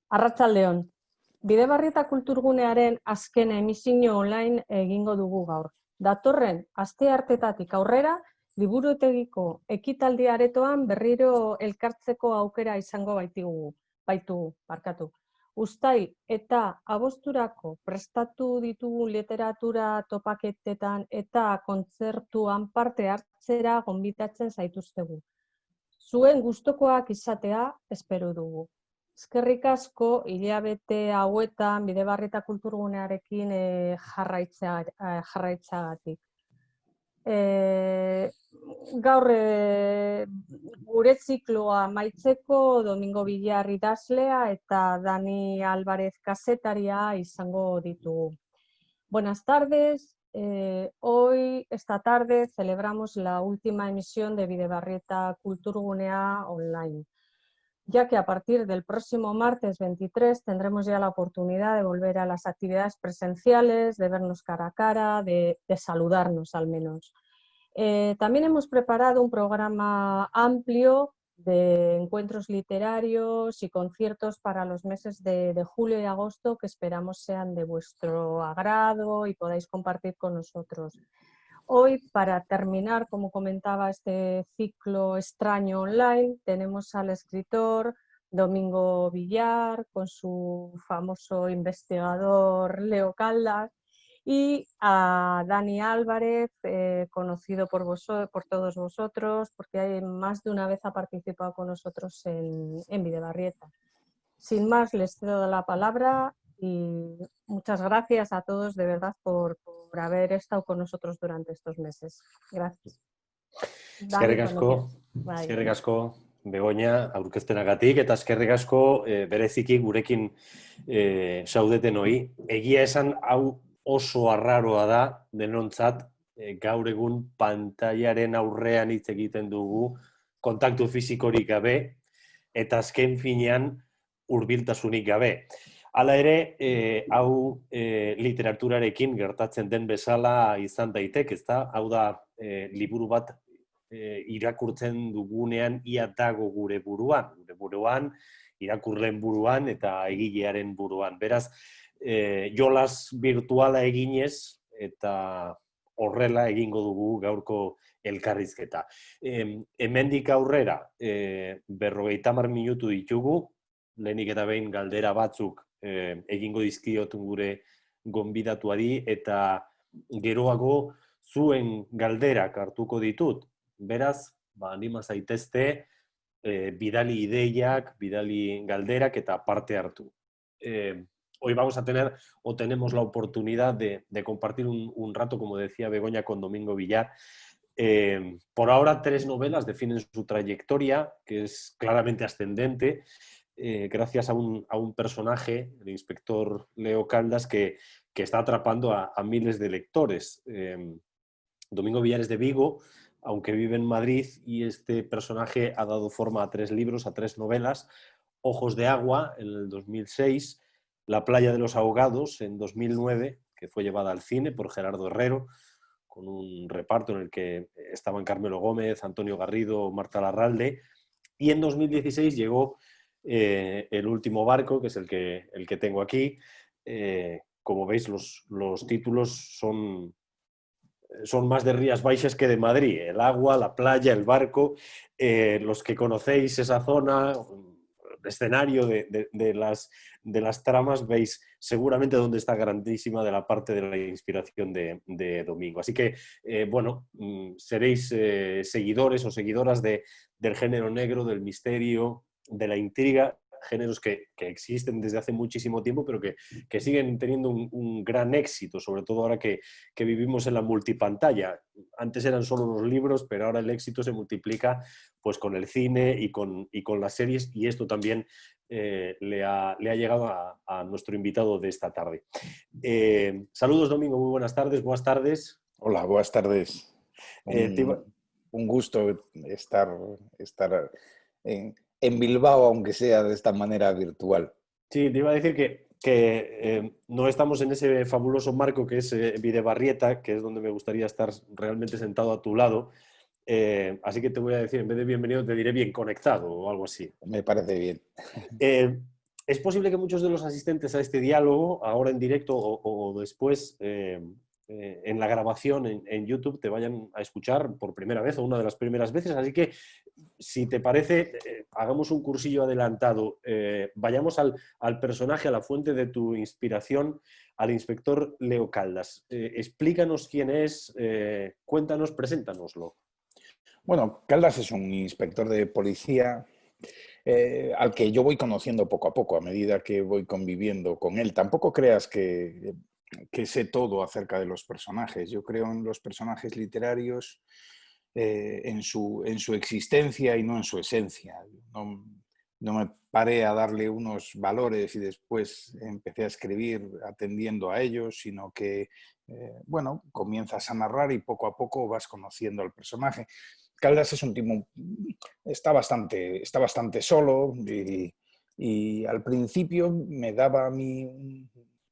Arratsaldeon. Bidebarrieta kulturgunearen azken emisio online egingo dugu gaur. Datorren asteartetatik aurrera, liburutegiko ekitaldi aretoan berriro elkartzeko aukera izango baitugu. Uztail eta abosturako prestatu ditugu literatura topaketetan eta kontzertuan parte hartzera gonbitatzen zaituztegu. Zuen gustokoak izatea espero dugu. Eskerrik asko hilabete hauetan Bidebarrieta kulturgunearekin jarraitzeagatik. Gaur gure zikloa amaitzeko Domingo Villar idazlea eta Dani Álvarez kazetaria izango ditugu. Buenas tardes. Esta tarde celebramos la última emisión de Bidebarrieta Kulturgunea online, ya que a partir del próximo martes 23 tendremos ya la oportunidad de volver a las actividades presenciales, de vernos cara a cara, de saludarnos al menos. También hemos preparado un programa amplio de encuentros literarios y conciertos para los meses de julio y agosto que esperamos sean de vuestro agrado y podáis compartir con nosotros. Hoy, para terminar, como comentaba, este ciclo extraño online, tenemos al escritor Domingo Villar con su famoso investigador Leo Caldas y a Dani Álvarez, conocido por todos vosotros, porque más de una vez ha participado con nosotros en Bidebarrieta. Sin más, les cedo la palabra y muchas gracias a todos de verdad por haber estado con nosotros durante estos meses. Gracias. Eskerrik asko, Begoña, aurkezpenagatik, eta eskerrik asko bereziki gurekin saudetenoi. Egia esan, hau oso arraroa da denontzat, gaur egun pantailaren aurrean hitz egiten dugu, kontaktu fisikorik gabe, eta azken finean hurbiltasunik gabe. Hala ere, hau literaturarekin gertatzen den bezala izan daitek, ezta? Hau da, liburu bat irakurtzen dugunean ia dago gure buruan, irakurleen buruan eta egilearen buruan. Beraz, jolas virtuala eginez eta horrela egingo dugu gaurko elkarrizketa. Hemendik aurrera, 50 minutu ditugu, lehenik eta behin galdera batzuk egingo dizkiotun gure gonbidatuari eta geroago zuen galderak hartuko ditut. Beraz, anima zaitezte, bidali ideiak, bidali galderak eta parte hartu. Hoy vamos a tener, o tenemos la oportunidad de compartir un rato, como decía Begoña, con Domingo Villar. Por ahora, 3 novelas definen su trayectoria, que es claramente ascendente, gracias a un personaje, el inspector Leo Caldas, que está atrapando a miles de lectores. Domingo Villar es de Vigo, aunque vive en Madrid, y este personaje ha dado forma a 3 libros, a 3 novelas: Ojos de agua, en el 2006, La playa de los ahogados, en 2009, que fue llevada al cine por Gerardo Herrero, con un reparto en el que estaban Carmelo Gómez, Antonio Garrido, Marta Larralde, y en 2016 llegó El último barco, que es el que tengo aquí. Como veis, los títulos son más de Rías Baixas que de Madrid. El agua, la playa, el barco. Los que conocéis esa zona, el escenario de las tramas, veis seguramente dónde está grandísima de la parte de la inspiración de Domingo. Así que, bueno, seréis seguidores o seguidoras del género negro, del misterio, de la intriga, géneros que existen desde hace muchísimo tiempo, pero que siguen teniendo un gran éxito, sobre todo ahora que vivimos en la multipantalla. Antes eran solo los libros, pero ahora el éxito se multiplica pues con el cine y con las series, y esto también le ha llegado a nuestro invitado de esta tarde. Saludos, Domingo, muy buenas tardes. Buenas tardes. Hola, buenas tardes. Un gusto estar en Bilbao, aunque sea de esta manera virtual. Sí, te iba a decir que no estamos en ese fabuloso marco que es Bidebarrieta, que es donde me gustaría estar realmente sentado a tu lado. Así que te voy a decir, en vez de bienvenido, te diré bien conectado o algo así. Me parece bien. Es posible que muchos de los asistentes a este diálogo, ahora en directo o después en la grabación en YouTube, te vayan a escuchar por primera vez o una de las primeras veces. Así que, si te parece, hagamos un cursillo adelantado. Vayamos al personaje, a la fuente de tu inspiración, al inspector Leo Caldas. Explícanos quién es, cuéntanos, preséntanoslo. Bueno, Caldas es un inspector de policía al que yo voy conociendo poco a poco, a medida que voy conviviendo con él. Tampoco creas que sé todo acerca de los personajes. Yo creo en los personajes literarios, en su existencia y no en su esencia. No me paré a darle unos valores y después empecé a escribir atendiendo a ellos, sino que, bueno, comienzas a narrar y poco a poco vas conociendo al personaje. Caldas es un tipo, está bastante solo y al principio me daba a mí,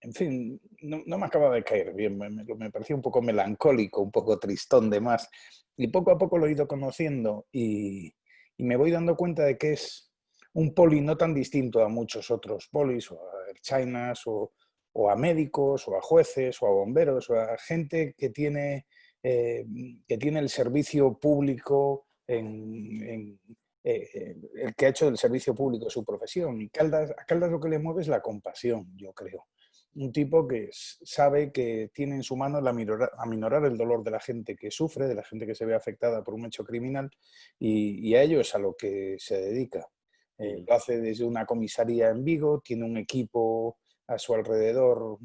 en fin, no me acaba de caer bien, me parecía un poco melancólico, un poco tristón de más. Y poco a poco lo he ido conociendo y me voy dando cuenta de que es un poli no tan distinto a muchos otros polis, o a ertzainas, o a médicos, o a jueces, o a bomberos, o a gente que tiene el servicio público, el que ha hecho del servicio público su profesión. Y a Caldas lo que le mueve es la compasión, yo creo. Un tipo que sabe que tiene en su mano aminorar el dolor de la gente que sufre, de la gente que se ve afectada por un hecho criminal, y a ello es a lo que se dedica. Lo hace desde una comisaría en Vigo, tiene un equipo a su alrededor,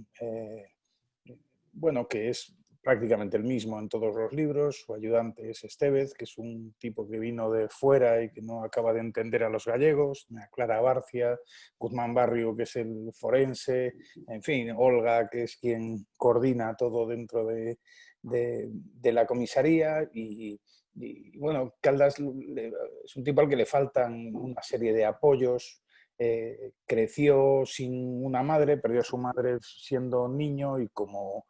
bueno, que es prácticamente el mismo en todos los libros. Su ayudante es Estevez, que es un tipo que vino de fuera y que no acaba de entender a los gallegos, Clara Barcia, Guzmán Barrio, que es el forense, en fin, Olga, que es quien coordina todo dentro de la comisaría y bueno, Caldas es un tipo al que le faltan una serie de apoyos. Creció sin una madre, perdió a su madre siendo niño y como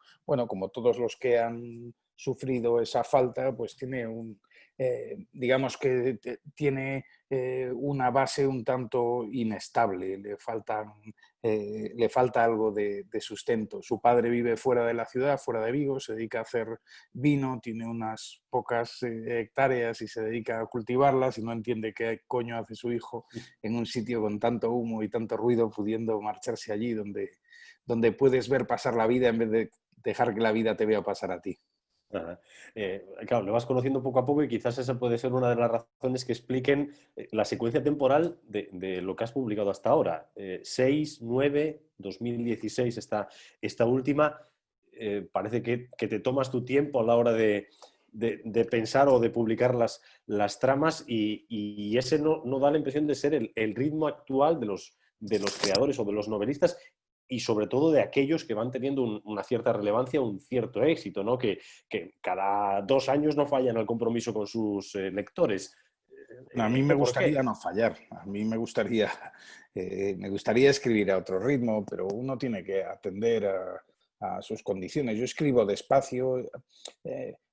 todos los que han sufrido esa falta, pues tiene digamos que tiene una base un tanto inestable, le falta algo de sustento. Su padre vive fuera de la ciudad, fuera de Vigo, se dedica a hacer vino, tiene unas pocas hectáreas y se dedica a cultivarlas y no entiende qué coño hace su hijo en un sitio con tanto humo y tanto ruido, pudiendo marcharse allí donde puedes ver pasar la vida en vez de dejar que la vida te vea pasar a ti. Claro, lo vas conociendo poco a poco y quizás esa puede ser una de las razones que expliquen la secuencia temporal de lo que has publicado hasta ahora. 6, 9, 2016, esta última. Parece que te tomas tu tiempo a la hora de pensar o de publicar las tramas y ese no da la impresión de ser el ritmo actual de los creadores o de los novelistas, y sobre todo de aquellos que van teniendo una cierta relevancia, un cierto éxito, ¿no? Que cada 2 años no fallan al compromiso con sus lectores. A mí me gustaría no fallar, a mí me gustaría escribir a otro ritmo, pero uno tiene que atender a sus condiciones. Yo escribo despacio,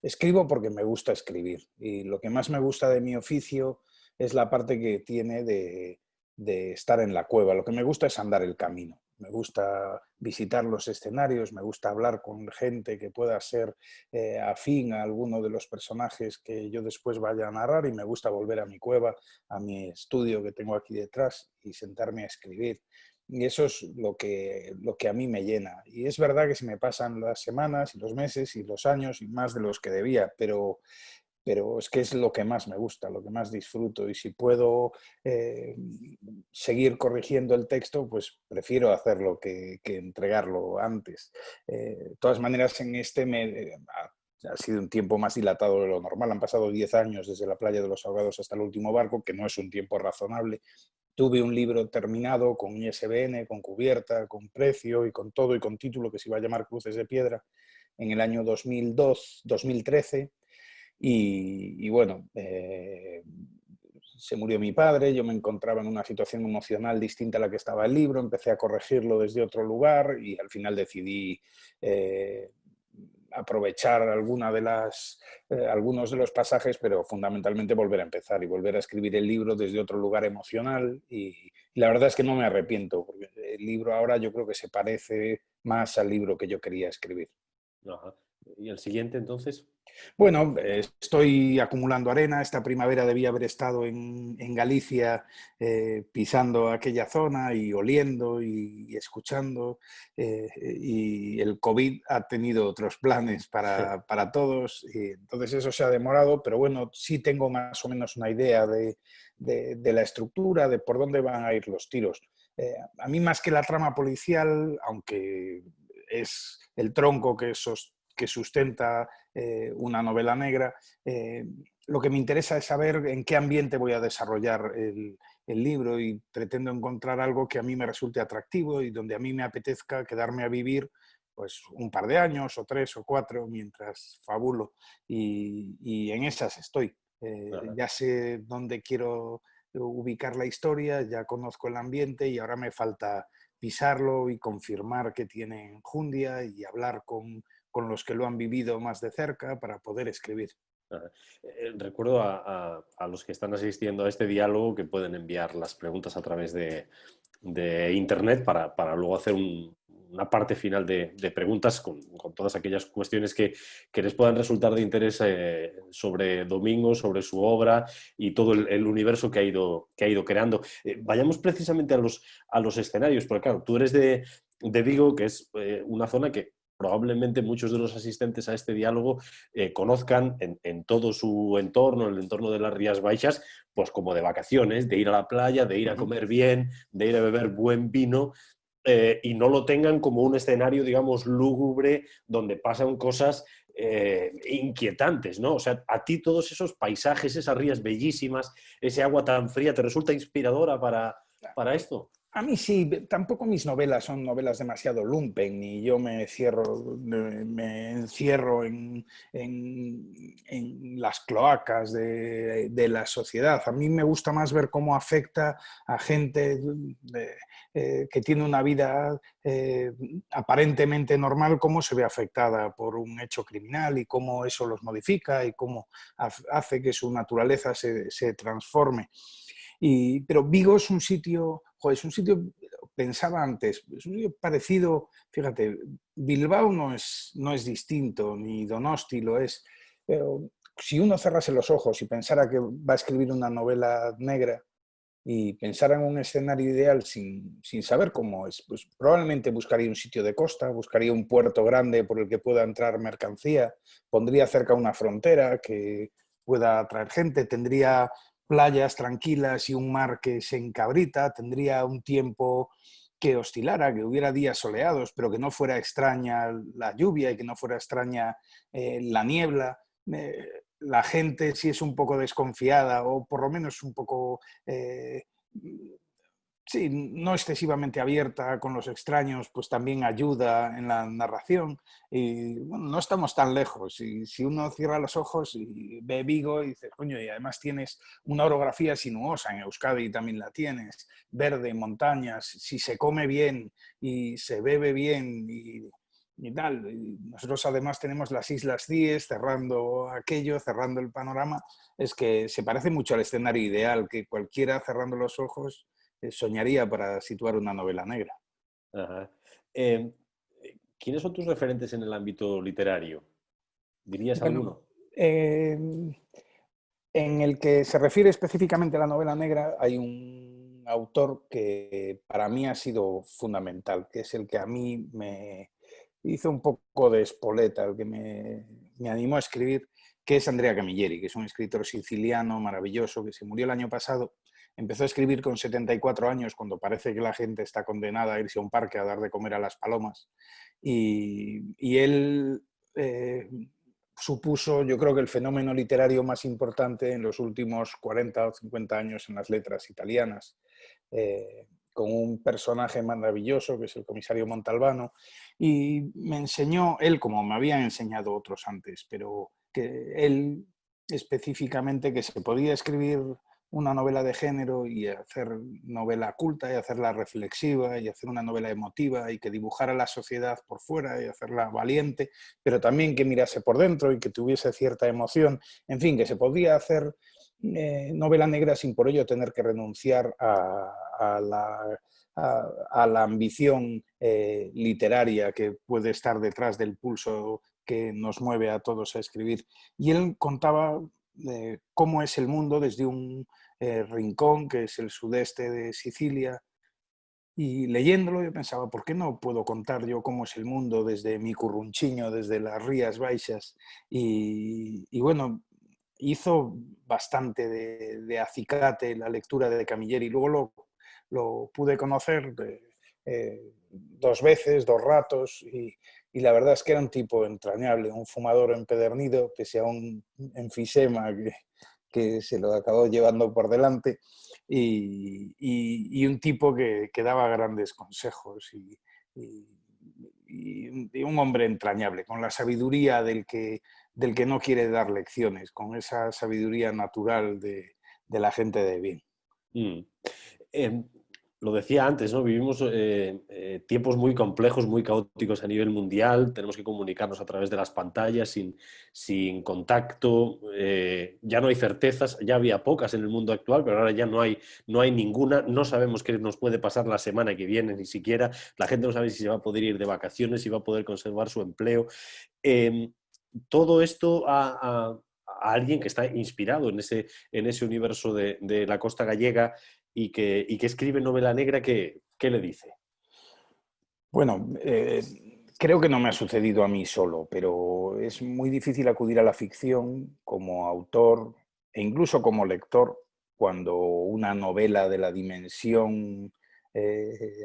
escribo porque me gusta escribir y lo que más me gusta de mi oficio es la parte que tiene de estar en la cueva. Lo que me gusta es andar el camino. Me gusta visitar los escenarios, me gusta hablar con gente que pueda ser afín a alguno de los personajes que yo después vaya a narrar y me gusta volver a mi cueva, a mi estudio que tengo aquí detrás y sentarme a escribir. Y eso es lo que a mí me llena. Y es verdad que se me pasan las semanas y los meses y los años y más de los que debía, pero es que es lo que más me gusta, lo que más disfruto y si puedo seguir corrigiendo el texto, pues prefiero hacerlo que entregarlo antes. De todas maneras, en ha sido un tiempo más dilatado de lo normal. Han pasado 10 años desde la playa de los Ahogados hasta el último barco, que no es un tiempo razonable. Tuve un libro terminado con ISBN, con cubierta, con precio y con todo y con título que se iba a llamar Cruces de Piedra en el año 2013. Y bueno, se murió mi padre, yo me encontraba en una situación emocional distinta a la que estaba el libro, empecé a corregirlo desde otro lugar y al final decidí aprovechar algunos de los pasajes, pero fundamentalmente volver a empezar y volver a escribir el libro desde otro lugar emocional. Y la verdad es que no me arrepiento, porque el libro ahora yo creo que se parece más al libro que yo quería escribir. Ajá. ¿Y el siguiente, entonces? Bueno, estoy acumulando arena. Esta primavera debía haber estado en Galicia pisando aquella zona y oliendo y escuchando. Y el COVID ha tenido otros planes para todos. Y entonces eso se ha demorado, pero bueno, sí tengo más o menos una idea de la estructura, de por dónde van a ir los tiros. A mí más que la trama policial, aunque es el tronco que sustenta una novela negra, lo que me interesa es saber en qué ambiente voy a desarrollar el libro, y pretendo encontrar algo que a mí me resulte atractivo y donde a mí me apetezca quedarme a vivir pues un par de años o 3 o 4 mientras fabulo, y en esas estoy. Ya sé dónde quiero ubicar la historia, ya conozco el ambiente y ahora me falta pisarlo y confirmar que tiene enjundia y hablar con los que lo han vivido más de cerca para poder escribir. Recuerdo a los que están asistiendo a este diálogo que pueden enviar las preguntas a través de internet para luego hacer una parte final de preguntas con todas aquellas cuestiones que les puedan resultar de interés sobre Domingo, sobre su obra y todo el universo que ha ido creando. Vayamos precisamente a los escenarios, porque claro, tú eres de Vigo, que es una zona que probablemente muchos de los asistentes a este diálogo conozcan en todo su entorno, en el entorno de las Rías Baixas, pues como de vacaciones, de ir a la playa, de ir a comer bien, de ir a beber buen vino, y no lo tengan como un escenario, digamos, lúgubre, donde pasan cosas inquietantes, ¿no? O sea, a ti todos esos paisajes, esas rías bellísimas, ese agua tan fría, ¿te resulta inspiradora para esto? A mí sí, tampoco mis novelas son novelas demasiado lumpen, ni yo me encierro en las cloacas de la sociedad. A mí me gusta más ver cómo afecta a gente que tiene una vida aparentemente normal, cómo se ve afectada por un hecho criminal y cómo eso los modifica y cómo hace que su naturaleza se transforme. Pero Vigo es un sitio, pensaba antes, es un sitio parecido, fíjate, Bilbao no es distinto, ni Donosti lo es, pero si uno cerrase los ojos y pensara que va a escribir una novela negra y pensara en un escenario ideal sin saber cómo es, pues probablemente buscaría un sitio de costa, buscaría un puerto grande por el que pueda entrar mercancía, pondría cerca una frontera que pueda atraer gente, tendría playas tranquilas y un mar que se encabrita, tendría un tiempo que oscilara, que hubiera días soleados, pero que no fuera extraña la lluvia y que no fuera extraña la niebla. La gente, si es un poco desconfiada o por lo menos un poco, sí, no excesivamente abierta con los extraños, pues también ayuda en la narración. Y bueno, no estamos tan lejos. Y si uno cierra los ojos y ve Vigo y dices, coño, y además tienes una orografía sinuosa, en Euskadi también la tienes, verde, montañas, si se come bien y se bebe bien y tal. Y nosotros además tenemos las Islas Cíes cerrando aquello, cerrando el panorama. Es que se parece mucho al escenario ideal que cualquiera cerrando los ojos soñaría para situar una novela negra. Ajá. ¿Quiénes son tus referentes en el ámbito literario? ¿Dirías Bueno, alguno? en el que se refiere específicamente a la novela negra, hay un autor que para mí ha sido fundamental, que es el que a mí me hizo un poco de espoleta, el que me animó a escribir, que es Andrea Camilleri, que es un escritor siciliano maravilloso que se murió el año pasado. Empezó a escribir con 74 años, cuando parece que la gente está condenada a irse a un parque a dar de comer a las palomas. Y él supuso, yo creo que el fenómeno literario más importante en los últimos 40 o 50 años en las letras italianas, con un personaje maravilloso que es el comisario Montalbano, y me enseñó, él como me habían enseñado otros antes, pero que él específicamente, que se podía escribir una novela de género y hacer novela culta y hacerla reflexiva y hacer una novela emotiva y que dibujara la sociedad por fuera y hacerla valiente, pero también que mirase por dentro y que tuviese cierta emoción. En fin, que se podía hacer novela negra sin por ello tener que renunciar a la ambición literaria que puede estar detrás del pulso que nos mueve a todos a escribir. Y él contaba cómo es el mundo desde un rincón que es el sudeste de Sicilia, y leyéndolo yo pensaba, ¿por qué no puedo contar yo cómo es el mundo desde mi currunchiño, desde las Rías Baixas? Y bueno, hizo bastante de acicate la lectura de Camilleri, y luego lo pude conocer dos veces, dos ratos, y la verdad es que era un tipo entrañable, un fumador empedernido, pese a un enfisema que se lo acabó llevando por delante, y un tipo que daba grandes consejos y un hombre entrañable, con la sabiduría del que no quiere dar lecciones, con esa sabiduría natural de la gente de bien. Lo decía antes, ¿no? Vivimos tiempos muy complejos, muy caóticos a nivel mundial, tenemos que comunicarnos a través de las pantallas, sin contacto, ya no hay certezas, ya había pocas en el mundo actual, pero ahora ya no hay ninguna, no sabemos qué nos puede pasar la semana que viene ni siquiera, la gente no sabe si se va a poder ir de vacaciones, si va a poder conservar su empleo. Todo esto a alguien que está inspirado en ese universo de la costa gallega y que escribe novela negra, ¿qué le dice? Bueno, creo que no me ha sucedido a mí solo, pero es muy difícil acudir a la ficción como autor e incluso como lector cuando una novela de la dimensión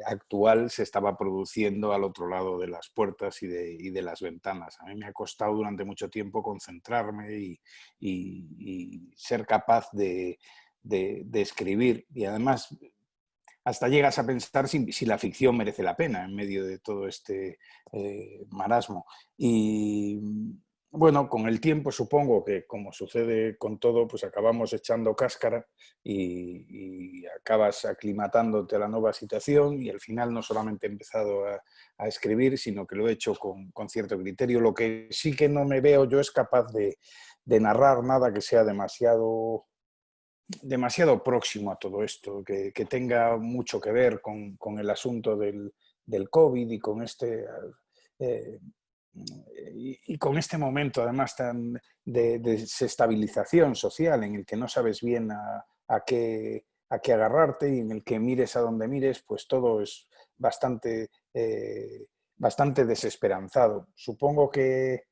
actual se estaba produciendo al otro lado de las puertas y de las ventanas. A mí me ha costado durante mucho tiempo concentrarme y ser capaz de escribir, y además hasta llegas a pensar si la ficción merece la pena en medio de todo este marasmo. Y bueno, con el tiempo supongo que, como sucede con todo, pues acabamos echando cáscara y acabas aclimatándote a la nueva situación, y al final no solamente he empezado a escribir, sino que lo he hecho con cierto criterio. Lo que sí que no me veo yo es capaz de narrar nada que sea demasiado próximo a todo esto, que tenga mucho que ver con el asunto del COVID y con con este momento además tan de desestabilización social, en el que no sabes bien a qué agarrarte, y en el que mires a donde mires, pues todo es bastante desesperanzado. Supongo que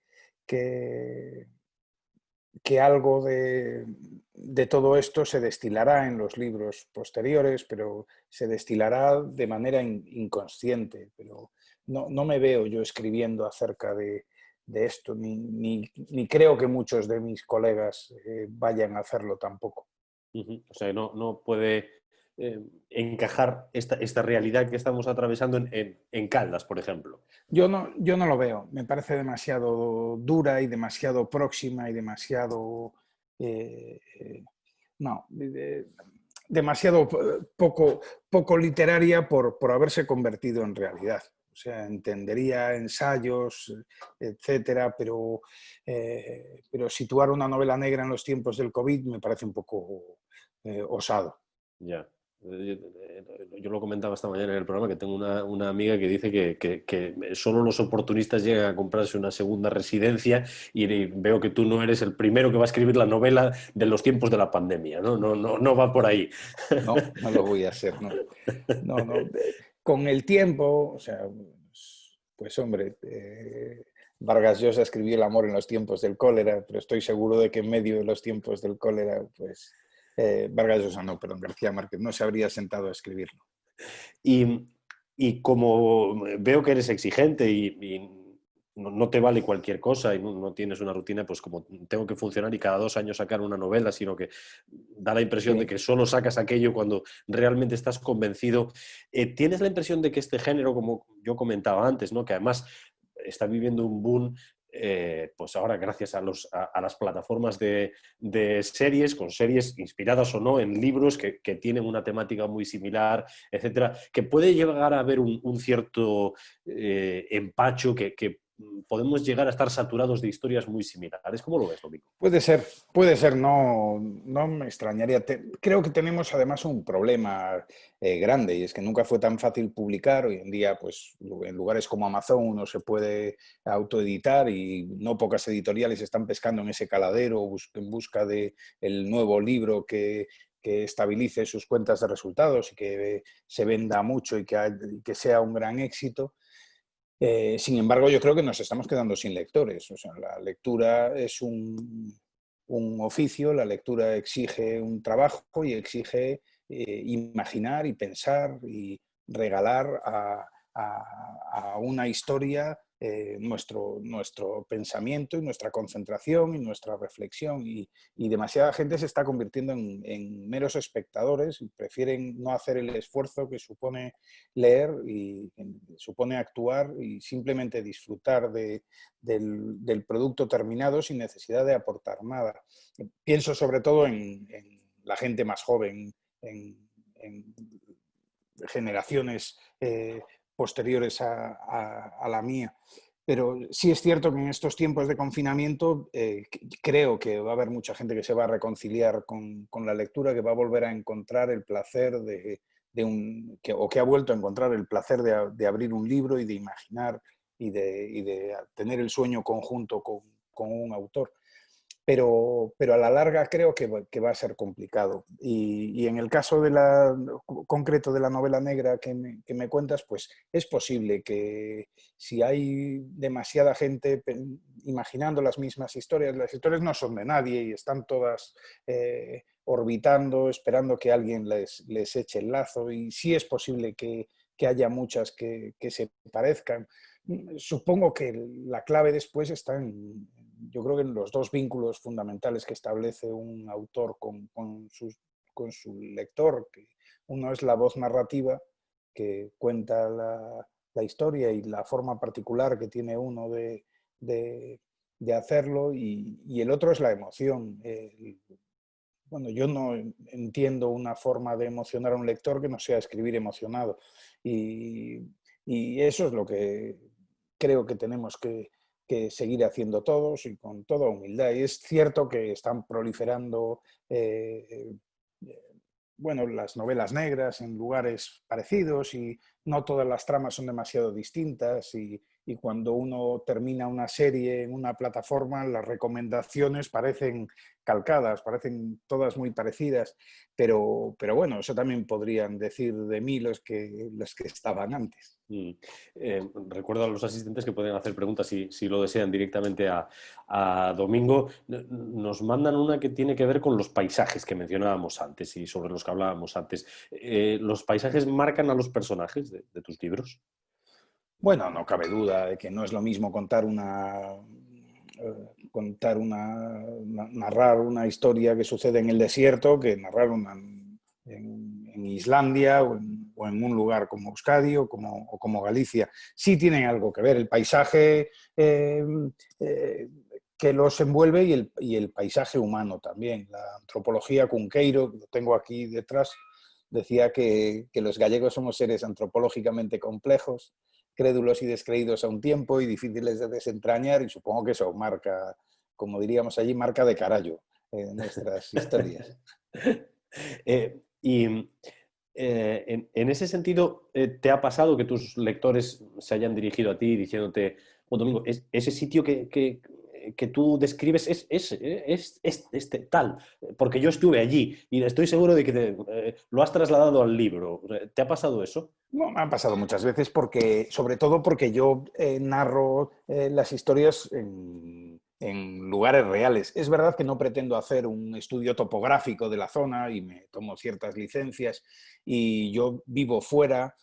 algo de todo esto se destilará en los libros posteriores, pero se destilará de manera inconsciente. Pero no me veo yo escribiendo acerca de esto, ni creo que muchos de mis colegas vayan a hacerlo tampoco. O sea, no puede encajar esta realidad que estamos atravesando en Caldas, por ejemplo. Yo no lo veo. Me parece demasiado dura y demasiado próxima y demasiado... no, demasiado poco literaria por haberse convertido en realidad. O sea, entendería ensayos, etcétera, pero situar una novela negra en los tiempos del COVID me parece un poco osado. Ya. Yo lo comentaba esta mañana en el programa, que tengo una amiga que dice que solo los oportunistas llegan a comprarse una segunda residencia, y veo que tú no eres el primero que va a escribir la novela de los tiempos de la pandemia, ¿no? No va por ahí. No lo voy a hacer, no. Con el tiempo, o sea, pues hombre, Vargas Llosa escribió El amor en los tiempos del cólera, pero estoy seguro de que en medio de los tiempos del cólera, pues Vargas Llosa no, perdón, García Márquez no se habría sentado a escribirlo. Y como veo que eres exigente y no te vale cualquier cosa y no tienes una rutina, pues como tengo que funcionar y cada 2 años sacar una novela, sino que da la impresión de que solo sacas aquello cuando realmente estás convencido. ¿Tienes la impresión de que este género, como yo comentaba antes, ¿no? Que además está viviendo un boom, pues ahora gracias a las plataformas de series, con series inspiradas o no en libros que tienen una temática muy similar, etcétera, que puede llegar a haber un cierto empacho que podemos llegar a estar saturados de historias muy similares. ¿Cómo lo ves, Domingo? Puede ser, no, no me extrañaría. Creo que tenemos además un problema grande y es que nunca fue tan fácil publicar. Hoy en día, pues en lugares como Amazon uno se puede autoeditar y no pocas editoriales están pescando en ese caladero en busca de el nuevo libro que estabilice sus cuentas de resultados y que se venda mucho y que sea un gran éxito. Sin embargo, yo creo que nos estamos quedando sin lectores. O sea, la lectura es un oficio, la lectura exige un trabajo y exige imaginar y pensar y regalar a una historia nuestro pensamiento y nuestra concentración y nuestra reflexión. Y demasiada gente se está convirtiendo en meros espectadores y prefieren no hacer el esfuerzo que supone leer y supone actuar y simplemente disfrutar del producto terminado sin necesidad de aportar nada. Pienso sobre todo en la gente más joven, en generaciones posteriores a la mía. Pero sí es cierto que en estos tiempos de confinamiento creo que va a haber mucha gente que se va a reconciliar con la lectura, que va a volver a encontrar el placer o que ha vuelto a encontrar el placer de abrir un libro y de imaginar y de tener el sueño conjunto con un autor. Pero a la larga creo que va a ser complicado. Y en el caso concreto de la novela negra que me cuentas, pues es posible que si hay demasiada gente imaginando las mismas historias, las historias no son de nadie y están todas orbitando, esperando que alguien les eche el lazo, y sí es posible que haya muchas que se parezcan. Supongo que la clave después está yo creo que en los dos vínculos fundamentales que establece un autor con su lector. Que uno es la voz narrativa, que cuenta la historia y la forma particular que tiene uno de hacerlo, y el otro es la emoción. Bueno, yo no entiendo una forma de emocionar a un lector que no sea escribir emocionado. Y eso es lo que creo que tenemos que seguir haciendo todos y con toda humildad. Y es cierto que están proliferando bueno, las novelas negras en lugares parecidos y no todas las tramas son demasiado distintas, y cuando uno termina una serie en una plataforma, las recomendaciones parecen calcadas, parecen todas muy parecidas, pero bueno, eso también podrían decir de mí los que estaban antes. Recuerdo a los asistentes que pueden hacer preguntas si lo desean directamente a Domingo. Nos mandan una que tiene que ver con los paisajes que mencionábamos antes y sobre los que hablábamos antes. ¿Los paisajes marcan a los personajes de tus libros? Bueno, no cabe duda de que no es lo mismo narrar una historia que sucede en el desierto que narrar una en Islandia o en un lugar como Euskadi o como Galicia. Sí tienen algo que ver. El paisaje que los envuelve y el paisaje humano también. La antropología Cunqueiro, que lo tengo aquí detrás, decía que los gallegos somos seres antropológicamente complejos, crédulos y descreídos a un tiempo y difíciles de desentrañar, y supongo que eso marca, como diríamos allí, marca de carallo en nuestras historias. En ese sentido, ¿te ha pasado que tus lectores se hayan dirigido a ti diciéndote, oh, Domingo, ese sitio que tú describes es tal, porque yo estuve allí y estoy seguro de que lo has trasladado al libro? ¿Te ha pasado eso? No, me han pasado muchas veces, sobre todo porque yo narro las historias en lugares reales. Es verdad que no pretendo hacer un estudio topográfico de la zona y me tomo ciertas licencias, y yo vivo fuera,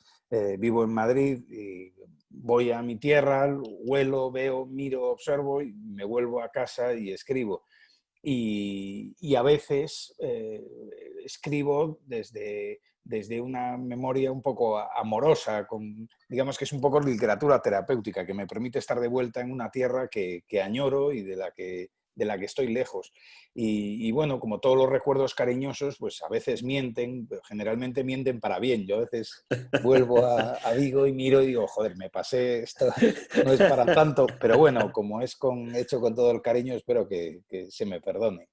vivo en Madrid, y voy a mi tierra, huelo, veo, miro, observo y me vuelvo a casa y escribo. Y a veces escribo desde desde una memoria un poco amorosa, digamos que es un poco literatura terapéutica, que me permite estar de vuelta en una tierra que añoro y de la que estoy lejos. Y bueno, como todos los recuerdos cariñosos, pues a veces mienten, pero generalmente mienten para bien. Yo a veces vuelvo a Vigo y miro y digo, joder, me pasé, esto no es para tanto, pero bueno, como es hecho con todo el cariño, espero que se me perdone.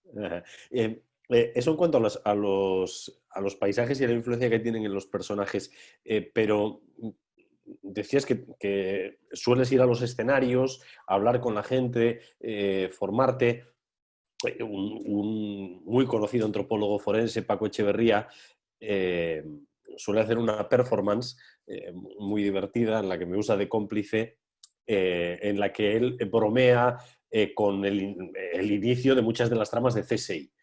Eso en cuanto a los paisajes y a la influencia que tienen en los personajes, pero decías que sueles ir a los escenarios, hablar con la gente, formarte. Un muy conocido antropólogo forense, Paco Echeverría, suele hacer una performance muy divertida en la que me usa de cómplice, en la que él bromea con el inicio de muchas de las tramas de CSI.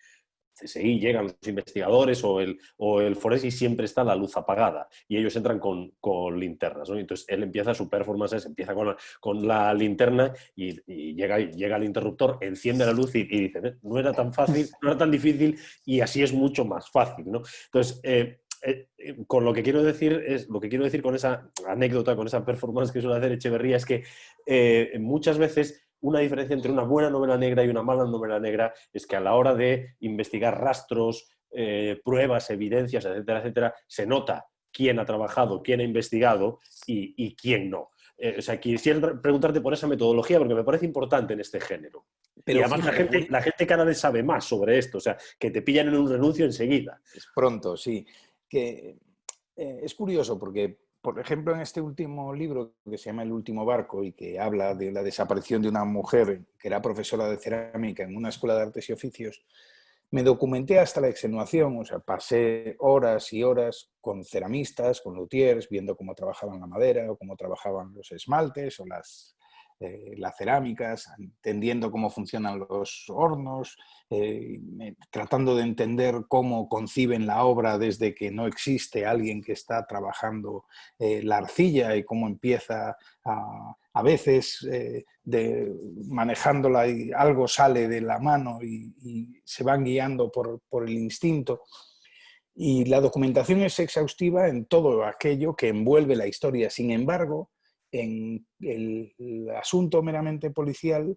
CSI, llegan los investigadores o el forense y siempre está la luz apagada y ellos entran con linternas, ¿no? Entonces él empieza su performance, empieza con la linterna y llega el interruptor, enciende la luz y dice, no era tan fácil, no era tan difícil y así es mucho más fácil, ¿no? Entonces, con lo que quiero decir con esa anécdota, con esa performance que suele hacer Echeverría es que muchas veces una diferencia entre una buena novela negra y una mala novela negra es que a la hora de investigar rastros, pruebas, evidencias, etcétera, etcétera, se nota quién ha trabajado, quién ha investigado y quién no. O sea, quisiera preguntarte por esa metodología porque me parece importante en este género. Pero y además fíjate, la gente cada vez sabe más sobre esto, o sea, que te pillan en un renuncio enseguida. es pronto, sí. Que es curioso porque, por ejemplo, en este último libro que se llama El último barco y que habla de la desaparición de una mujer que era profesora de cerámica en una escuela de artes y oficios, me documenté hasta la extenuación, o sea, pasé horas y horas con ceramistas, con luthiers, viendo cómo trabajaban la madera o cómo trabajaban los esmaltes o las cerámicas, entendiendo cómo funcionan los hornos, tratando de entender cómo conciben la obra desde que no existe alguien que está trabajando la arcilla y cómo empieza a veces manejándola y algo sale de la mano y se van guiando por el instinto. Y la documentación es exhaustiva en todo aquello que envuelve la historia. Sin embargo, en el asunto meramente policial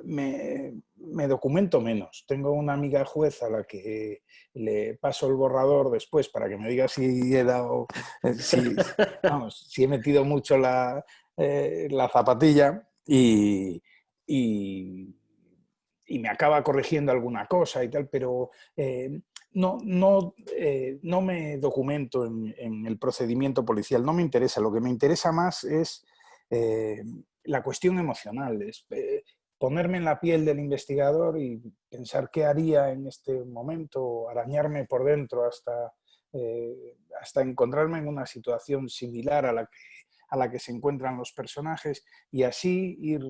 me documento menos. Tengo una amiga juez a la que le paso el borrador después para que me diga si he dado, si he metido mucho la zapatilla y me acaba corrigiendo alguna cosa y tal, pero no me documento en el procedimiento policial, no me interesa. Lo que me interesa más es la cuestión emocional, es ponerme en la piel del investigador y pensar qué haría en este momento, arañarme por dentro hasta encontrarme en una situación similar a la que se encuentran los personajes y así ir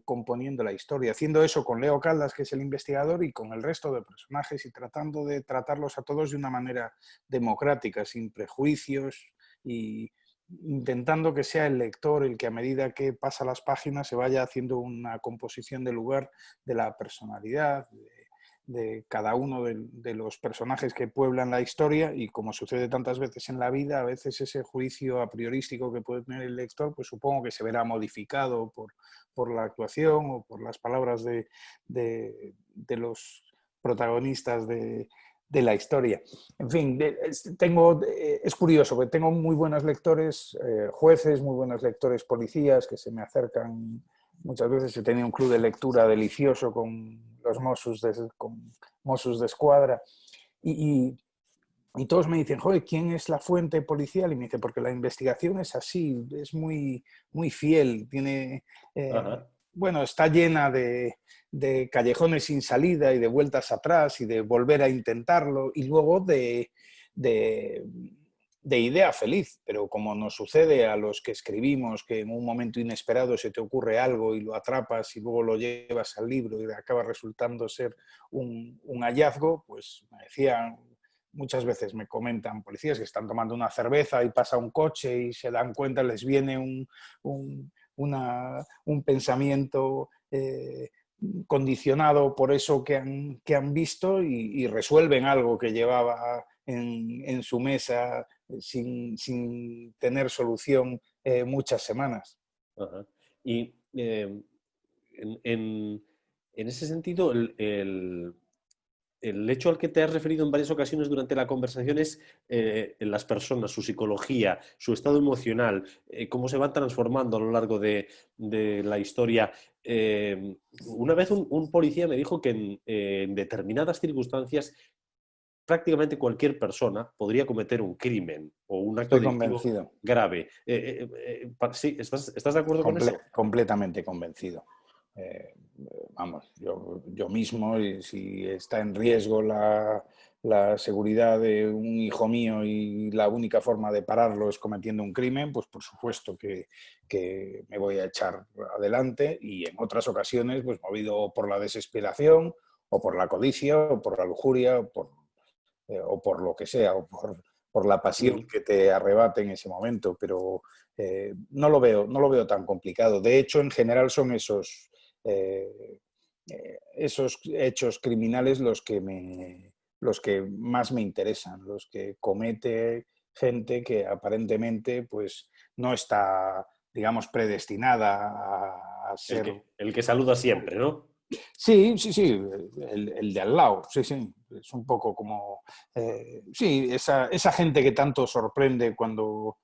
componiendo la historia, haciendo eso con Leo Caldas, que es el investigador, y con el resto de personajes y tratando de tratarlos a todos de una manera democrática, sin prejuicios y intentando que sea el lector el que a medida que pasa las páginas se vaya haciendo una composición de lugar de la personalidad, de cada uno de los personajes que pueblan la historia y como sucede tantas veces en la vida, a veces ese juicio a priorístico que puede tener el lector, pues supongo que se verá modificado por la actuación o por las palabras de los protagonistas de la historia. En fin, es curioso, porque tengo muy buenos lectores, jueces, muy buenos lectores policías que se me acercan. Muchas veces he tenido un club de lectura delicioso con los Mossos de Escuadra y todos me dicen, joder, ¿quién es la fuente policial? Y me dice, porque la investigación es así, es muy, muy fiel, tiene, bueno, está llena de callejones sin salida y de vueltas atrás y de volver a intentarlo y luego de idea feliz, pero como nos sucede a los que escribimos, que en un momento inesperado se te ocurre algo y lo atrapas y luego lo llevas al libro y acaba resultando ser un hallazgo, pues me decían, muchas veces me comentan policías que están tomando una cerveza y pasa un coche y se dan cuenta, les viene un pensamiento condicionado por eso que han visto y resuelven algo que llevaba en su mesa sin tener solución muchas semanas. Ajá. Y en ese sentido, el hecho al que te has referido en varias ocasiones durante la conversación es las personas, su psicología, su estado emocional, cómo se van transformando a lo largo de la historia. Una vez un policía me dijo que en determinadas circunstancias prácticamente cualquier persona podría cometer un crimen o un acto Estoy delictivo convencido. grave. Sí, ¿estás de acuerdo con eso? Completamente convencido. Vamos, yo mismo, y si está en riesgo la seguridad de un hijo mío y la única forma de pararlo es cometiendo un crimen, pues por supuesto que me voy a echar adelante, y en otras ocasiones, pues movido por la desesperación o por la codicia o por la lujuria o por lo que sea, o por la pasión que te arrebate en ese momento, pero no lo veo tan complicado. De hecho, en general son esos hechos criminales los que más me interesan, los que comete gente que aparentemente pues, no está, digamos, predestinada a ser... El que saluda siempre, ¿no? Sí, el de al lado, sí, es un poco como, sí, esa gente que tanto sorprende cuando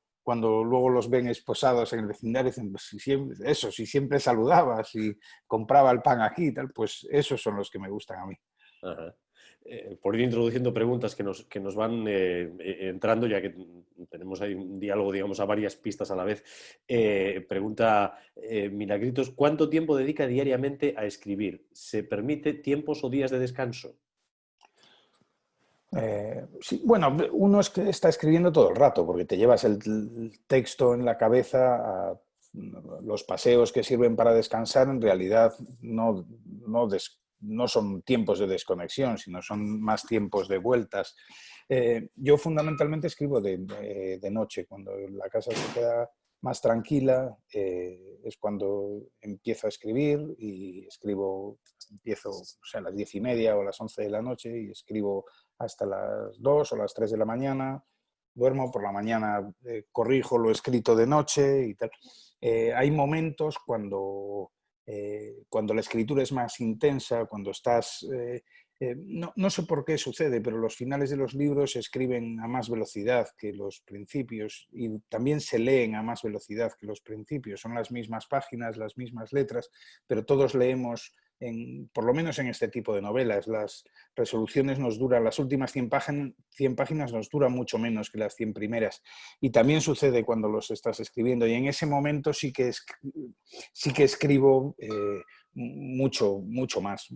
luego los ven esposados en el vecindario, dicen, pues, si siempre saludaba, si compraba el pan aquí y tal, pues esos son los que me gustan a mí. Ajá. Por ir introduciendo preguntas que nos van entrando, ya que tenemos ahí un diálogo, digamos, a varias pistas a la vez. Pregunta Milagritos, ¿cuánto tiempo dedica diariamente a escribir? ¿Se permite tiempos o días de descanso? Sí, bueno, uno es que está escribiendo todo el rato, porque te llevas el texto en la cabeza a los paseos que sirven para descansar, en realidad no son tiempos de desconexión, sino son más tiempos de vueltas. Yo fundamentalmente escribo de noche, cuando la casa se queda más tranquila, es cuando empiezo a escribir y empiezo a las 10:30 o a las 11 de la noche y escribo hasta las 2 o las 3 de la mañana, duermo por la mañana, corrijo lo escrito de noche y tal. Hay momentos cuando la escritura es más intensa, cuando estás... no sé por qué sucede, pero los finales de los libros se escriben a más velocidad que los principios y también se leen a más velocidad que los principios. Son las mismas páginas, las mismas letras, pero todos leemos, por lo menos en este tipo de novelas, las resoluciones nos duran, las últimas 100 páginas nos duran mucho menos que las 100 primeras. Y también sucede cuando los estás escribiendo. Y en ese momento sí que escribo mucho más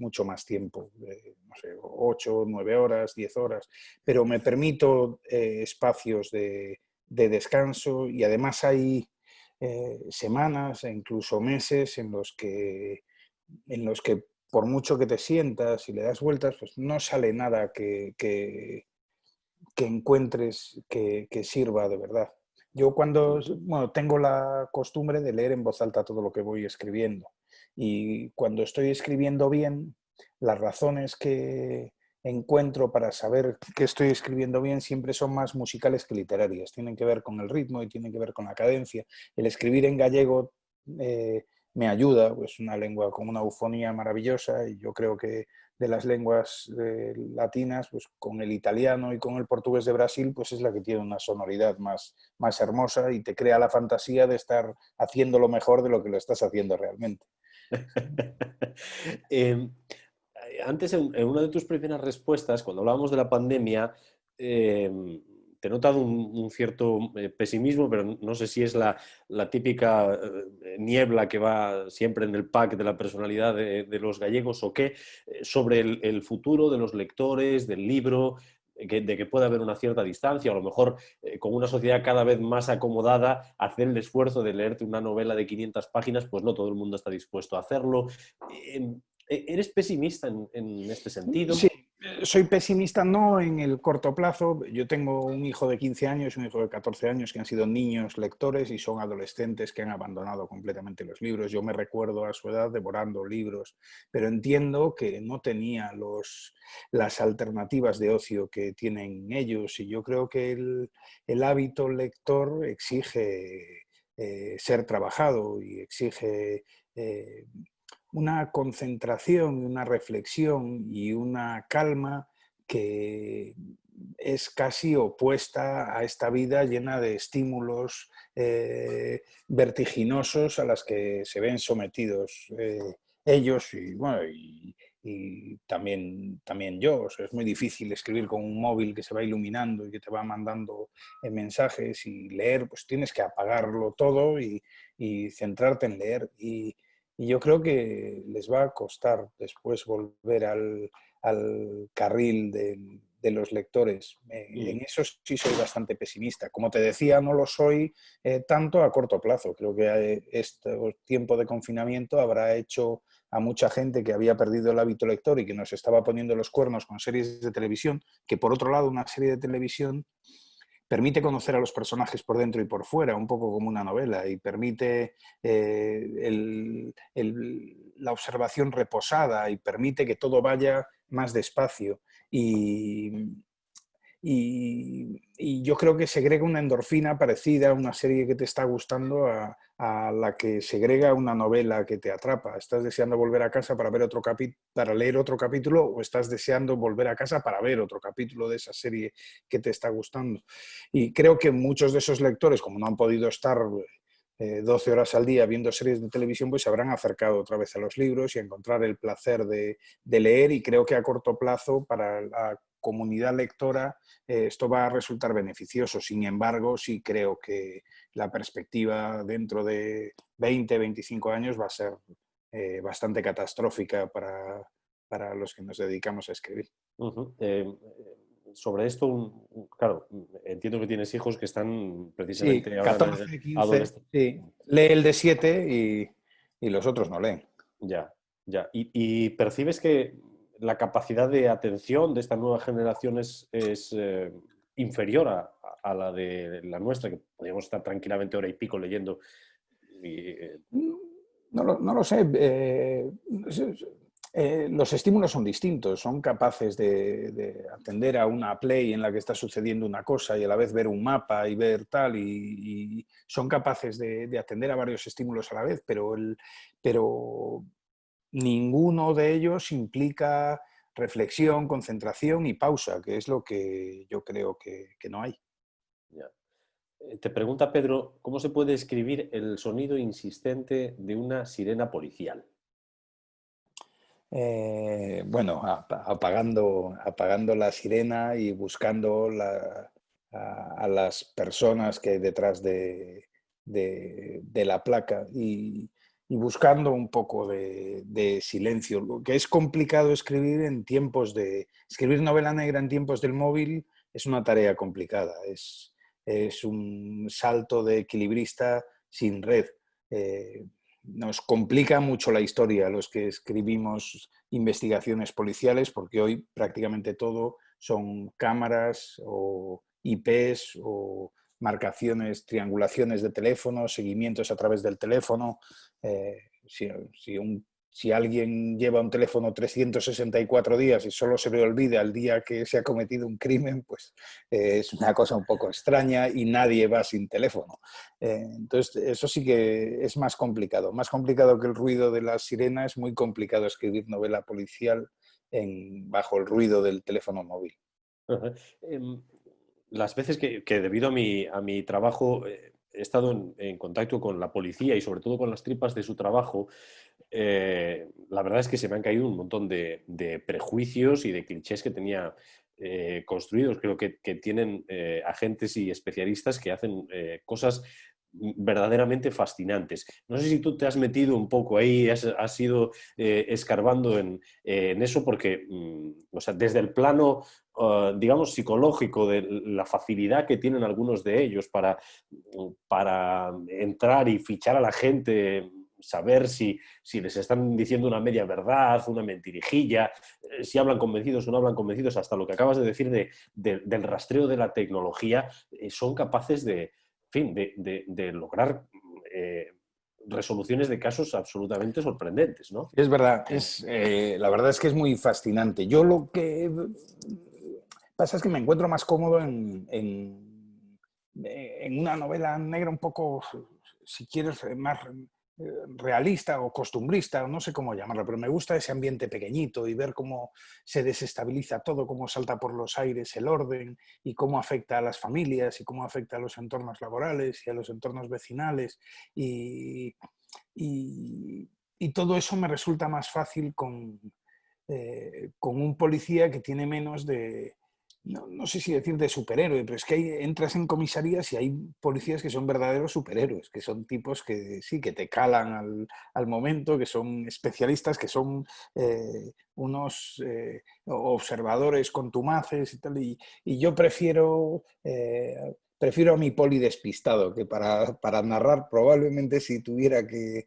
tiempo, no sé, 8, 9 horas, 10 horas, pero me permito espacios de descanso, y además hay semanas e incluso meses en los que por mucho que te sientas y le das vueltas, pues no sale nada que encuentres que sirva de verdad. Yo tengo la costumbre de leer en voz alta todo lo que voy escribiendo, y cuando estoy escribiendo bien, las razones que encuentro para saber que estoy escribiendo bien siempre son más musicales que literarias. Tienen que ver con el ritmo y tienen que ver con la cadencia. El escribir en gallego me ayuda, pues una lengua con una eufonía maravillosa, y yo creo que de las lenguas latinas, pues con el italiano y con el portugués de Brasil, pues es la que tiene una sonoridad más hermosa y te crea la fantasía de estar haciendo lo mejor de lo que lo estás haciendo realmente. Antes, en una de tus primeras respuestas, cuando hablábamos de la pandemia, te he notado un cierto pesimismo, pero no sé si es la típica niebla que va siempre en el pack de la personalidad de los gallegos o qué, sobre el futuro de los lectores, del libro, de que pueda haber una cierta distancia, o a lo mejor con una sociedad cada vez más acomodada, hacer el esfuerzo de leerte una novela de 500 páginas, pues no todo el mundo está dispuesto a hacerlo. ¿Eres pesimista en este sentido? Sí, soy pesimista no en el corto plazo. Yo tengo un hijo de 15 años y un hijo de 14 años que han sido niños lectores y son adolescentes que han abandonado completamente los libros. Yo me recuerdo a su edad devorando libros, pero entiendo que no tenía las alternativas de ocio que tienen ellos, y yo creo que el hábito lector exige ser trabajado y exige una concentración, una reflexión y una calma que es casi opuesta a esta vida llena de estímulos vertiginosos a las que se ven sometidos ellos y, bueno, y también yo. O sea, es muy difícil escribir con un móvil que se va iluminando y que te va mandando mensajes, y leer, pues tienes que apagarlo todo y centrarte en leer. Y yo creo que les va a costar después volver al carril de los lectores. En eso sí soy bastante pesimista. Como te decía, no lo soy tanto a corto plazo. Creo que este tiempo de confinamiento habrá hecho a mucha gente que había perdido el hábito lector y que nos estaba poniendo los cuernos con series de televisión, que por otro lado una serie de televisión permite conocer a los personajes por dentro y por fuera, un poco como una novela, y permite la observación reposada, y permite que todo vaya más despacio. Y yo creo que segrega una endorfina parecida a una serie que te está gustando a la que segrega una novela que te atrapa. ¿Estás deseando volver a casa para leer otro capítulo, o estás deseando volver a casa para ver otro capítulo de esa serie que te está gustando? Y creo que muchos de esos lectores, como no han podido estar 12 horas al día viendo series de televisión, pues se habrán acercado otra vez a los libros y a encontrar el placer de leer, y creo que a corto plazo para la comunidad lectora esto va a resultar beneficioso. Sin embargo, sí creo que la perspectiva dentro de 20, 25 años va a ser bastante catastrófica para los que nos dedicamos a escribir. Sobre esto, claro, entiendo que tienes hijos que están precisamente Sí, ahora 14, 15, adolescentes. sí. Lee el de 7 y los otros no leen. Ya, ya. ¿Y percibes que la capacidad de atención de esta nueva generación es inferior a la de la nuestra, que podríamos estar tranquilamente hora y pico leyendo? No lo sé. Los estímulos son distintos. Son capaces de atender a una play en la que está sucediendo una cosa y a la vez ver un mapa y ver tal, y son capaces de atender a varios estímulos a la vez, pero ninguno de ellos implica reflexión, concentración y pausa, que es lo que yo creo que no hay. Ya. Te pregunta Pedro, ¿cómo se puede escribir el sonido insistente de una sirena policial? Bueno, apagando la sirena y buscando a las personas que hay detrás de la placa, y buscando un poco de silencio. Lo que es complicado escribir escribir novela negra en tiempos del móvil es una tarea complicada. Es un salto de equilibrista sin red. Nos complica mucho la historia a los que escribimos investigaciones policiales, porque hoy prácticamente todo son cámaras o IPs o marcaciones, triangulaciones de teléfono, seguimientos a través del teléfono. Si alguien lleva un teléfono 364 días y solo se le olvida el día que se ha cometido un crimen, pues es una cosa un poco extraña, y nadie va sin teléfono. Entonces, eso sí que es más complicado. Más complicado que el ruido de la sirena, es muy complicado escribir novela policial bajo el ruido del teléfono móvil. Las veces que debido a mi trabajo he estado en contacto con la policía y sobre todo con las tripas de su trabajo, la verdad es que se me han caído un montón de prejuicios y de clichés que tenía construidos. Creo que tienen agentes y especialistas que hacen cosas verdaderamente fascinantes. No sé si tú te has metido un poco ahí, has ido escarbando en eso, porque o sea, desde el plano digamos, psicológico, de la facilidad que tienen algunos de ellos para entrar y fichar a la gente saber si les están diciendo una media verdad, una mentirijilla, si hablan convencidos o no hablan convencidos, hasta lo que acabas de decir del rastreo de la tecnología, son capaces de lograr resoluciones de casos absolutamente sorprendentes, ¿no? Es verdad, la verdad es que es muy fascinante. Yo lo que pasa es que me encuentro más cómodo en una novela negra un poco, si quieres, más realista o costumbrista, o no sé cómo llamarlo, pero me gusta ese ambiente pequeñito y ver cómo se desestabiliza todo, cómo salta por los aires el orden y cómo afecta a las familias y cómo afecta a los entornos laborales y a los entornos vecinales y, y todo eso me resulta más fácil con un policía que tiene menos de, no sé si decir de superhéroe, pero es que entras en comisarías y hay policías que son verdaderos superhéroes, que son tipos que sí, que te calan al momento, que son especialistas, que son unos observadores contumaces y tal. Y yo prefiero a mi poli despistado, que para narrar probablemente si tuviera que